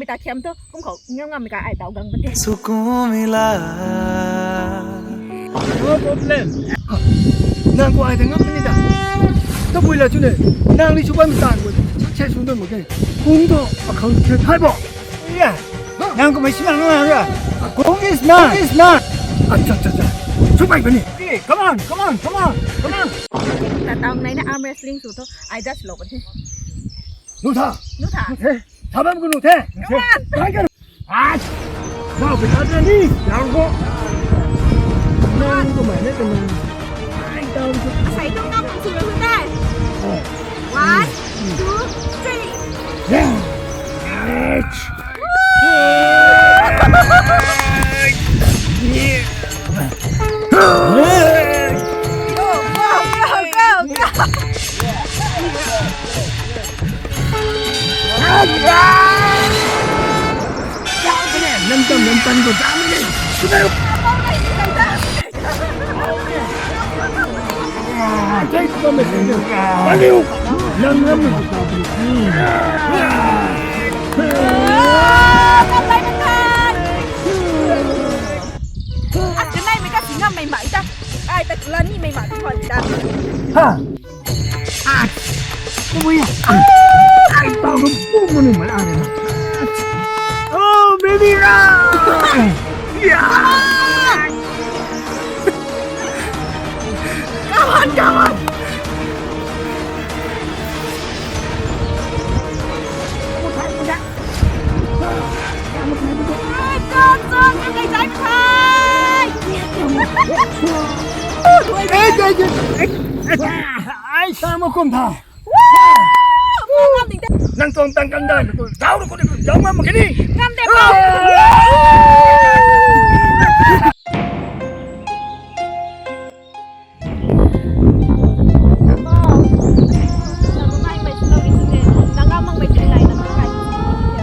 người ta khem thôi cũng khổ nhưng mà mình cả ai tàu gần bên kia Sukumila No problem. Nang ko ay tengah penida. 또 보일라 주네. nang đi chụp ảnh tàn của chạy xuống đây một cái. Cũng đó, không thể thay bỏ. Yeah. Nang ko may simang nga. Kung is not. À, cha. Chụp ảnh bên này. Okay, come on. là tàu này nó arm wrestling xuống thôi ai just lộ bên kia Nụ thả. nước thả Thế. 잡아먹고 놓대. 당겨. 아, 나 왜 가자니? 양고. 양고 말해 그냥. 아이 다음 주. phải trong năm thằng xuống lên đây one two three 야. 넘딴 거 땀이네. 그대로. 저기 그거면 되죠. 빨리요. 양념을 갖다 버리지. con lấy bên thân anh cái này mấy cái tiếng ngâm mày mẩy ta ai ta lên như mày mẩy thôi ta 하. 아. 또 뭐야? 아이 땀을 뿜으니 말 안 해. 베비라. 야. Come on. con cái này trái thôi 아이 싸먹고 다. ngon tình thế 낭똥 땅 간다. 다우로 거기 영만 먹니? ngâm đẹp không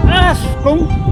아, 공.